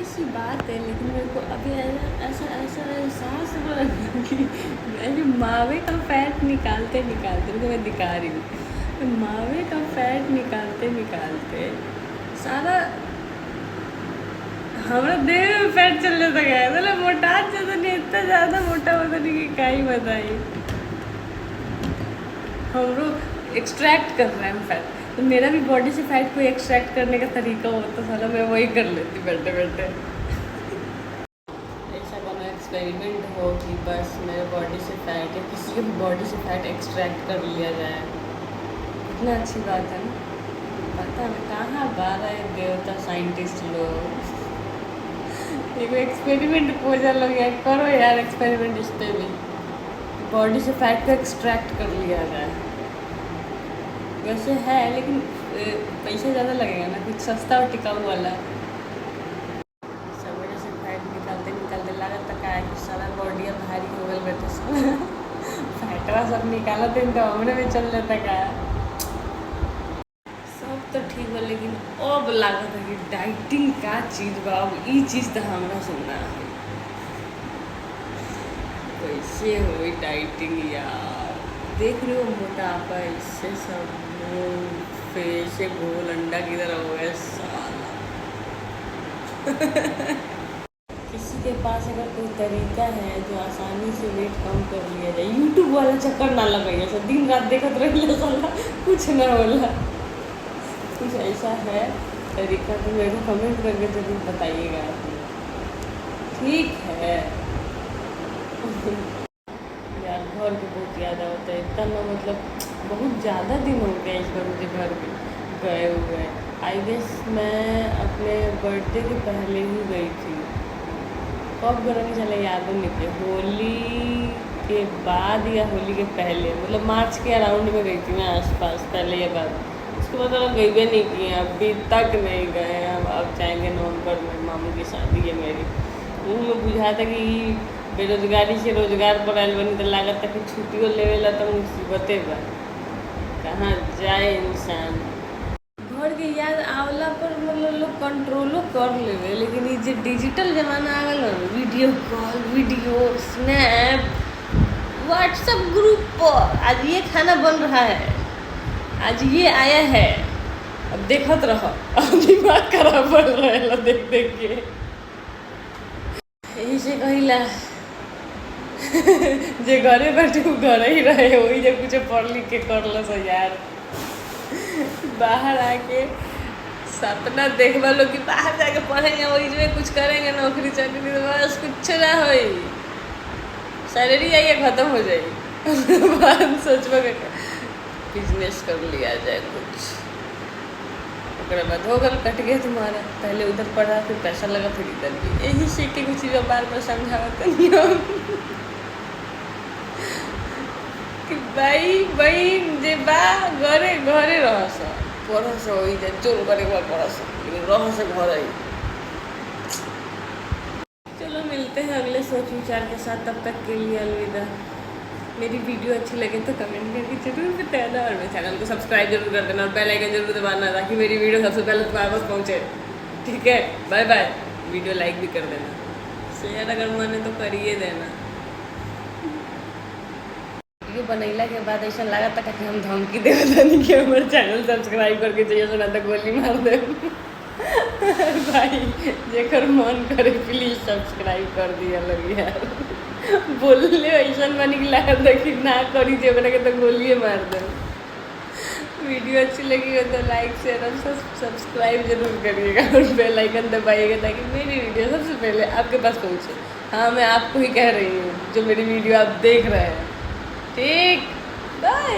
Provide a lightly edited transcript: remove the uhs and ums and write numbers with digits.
सी बात है, लेकिन मेरे को अभी ऐसा ऐसा एहसास हो रहा है कि मेरे मावे का फैट निकालते निकालते उनको मैं दिखा रही हूँ, मावे का फैट निकालते निकालते सारा हमारा देह में फैट चल जाता गया। मतलब मोटा ज़्यादा नहीं, इतना ज़्यादा मोटा होता नहीं कि क्या ही बताइए। हम लोग एक्सट्रैक्ट कर रहे हैं फैट, तो मेरा भी बॉडी से फैट को एक्सट्रैक्ट करने का तरीका हो तो साला मैं वही कर लेती बैठे बैठे। ऐसा बना एक्सपेरिमेंट हो कि बस मेरे बॉडी से फैट या किसी की बॉडी से फैट एक्सट्रैक्ट कर लिया जाए, इतना अच्छी बात है ना। पता नहीं कहाँ बारह है देवता साइंटिस्ट लोग, एक एक्सपेरिमेंट खोजा लोग यार, करो यार एक्सपेरिमेंट इस पर भी, बॉडी से फैट को एक्सट्रैक्ट कर लिया जाए। वैसे है लेकिन पैसा ज़्यादा लगेगा ना, कुछ सस्ता और टिकाऊ वाला। सवेरे से फैट निकालते निकालते लागत तक आया कि सारा बॉडी भारी हो गई बैठे सब फैटवा सब निकाला थे तो हमने में चल जाता का सब तो ठीक है, लेकिन अब लागत है कि डाइटिंग का चीज़ बा, अब ये चीज़ तो हमारा सुनना है कैसे हो डाइटिंग यार। देख रहे हो मोटापा इससे सब फेस से गोल अंडा की तरह हो गया साला किसी के पास अगर कोई तरीका है जो आसानी से वेट कम कर लिया जाए, यूट्यूब वाला चक्कर ना लगाइए सब दिन रात देखते रहिए साला कुछ ना होला। कुछ ऐसा है तरीका तो मेरे को कमेंट करके जरूर बताइएगा। ठीक है यार, घर के बहुत याद आता है इतना ना, मतलब बहुत ज़्यादा दिन हो गया इस बार मुझे घर गए हुए। आई गेस मैं अपने बर्थडे के पहले ही गई थी, कब गए चले याद नहीं थे, होली के बाद या होली के पहले, मतलब मार्च के अराउंड में गई थी मैं आसपास, पहले या बाद। उसके बाद हम गई भी नहीं किए, अभी तक नहीं गए। अब जाएंगे नवंबर में, मामू की शादी है मेरी। वो में बुझा था कि बेरोजगारी से रोजगार पर आयल बनी तो लागत तक छुट्टियों लेवेला तो मुसीबते बा, कहाँ जाए इंसान। घर के याद आवला पर मतलब लोग कंट्रोलो कर लेवे, लेकिन ये जो डिजिटल जमाना आ गया, video call, video snap, WhatsApp group पर आज ये खाना बन रहा है, आज ये आया है, अब देखत रहो, अब दिमाग खराब पड़ रहा देख देख के। यही से कहिला जे घरे बैठे वो घर ही रहे, वही जब कुछ पढ़ लिख के कर लो सो यार। बाहर आके सपना देखवा लो कि बाहर जाके पढ़ेंगे, वही में कुछ करेंगे, नौकरी चाकरी, तो बस कुछ ना हो, सैलरी आइए ख़त्म हो जाएगी बाद सोचबो बिजनेस कर लिया जाए कुछ, उसके बाद हो गल कट गया तुम्हारा, पहले उधर पढ़ा फिर पैसा लगा फिर इधर भी, यही सीख के कुछ चीज़ बार बार समझावत नहीं हो कि भाई बहन जे बा घरे घरे रहस पढ़स हो जाए, चोर करे पढ़स रहस घर ही। चलो मिलते हैं अगले सोच विचार के साथ, तब तक के लिए अलविदा। मेरी वीडियो अच्छी लगे तो कमेंट करके जरूर बताना, और मेरे चैनल को सब्सक्राइब जरूर कर देना और बेल आइकन जरूर दबाना ताकि मेरी वीडियो सबसे पहले तुम्हारे पास पहुँचे। ठीक है, बाय बाय। वीडियो लाइक भी कर देना, शेयर अगर मन है तो करिए देना। वीडियो बनैला के बाद ऐसा लगा था कि हम धमकी दे नहीं कि हमारे चैनल सब्सक्राइब करके चाहिए सुना तो गोली मार दे भाई जेकर मन करे प्लीज सब्सक्राइब कर दिया लोग यार बोलले ऐसा बनी कि लगा था कि ना करी जे के तो गोलिए मार दे। वीडियो अच्छी लगी हो तो लाइक शेयर और सब्सक्राइब जरूर करिएगा और बेल आइकन दबाइएगा ताकि मेरी वीडियो सबसे पहले आपके पास पहुँचे। हाँ, मैं आपको ही कह रही हूँ जो मेरी वीडियो आप देख रहे हैं। ठीक, बाय।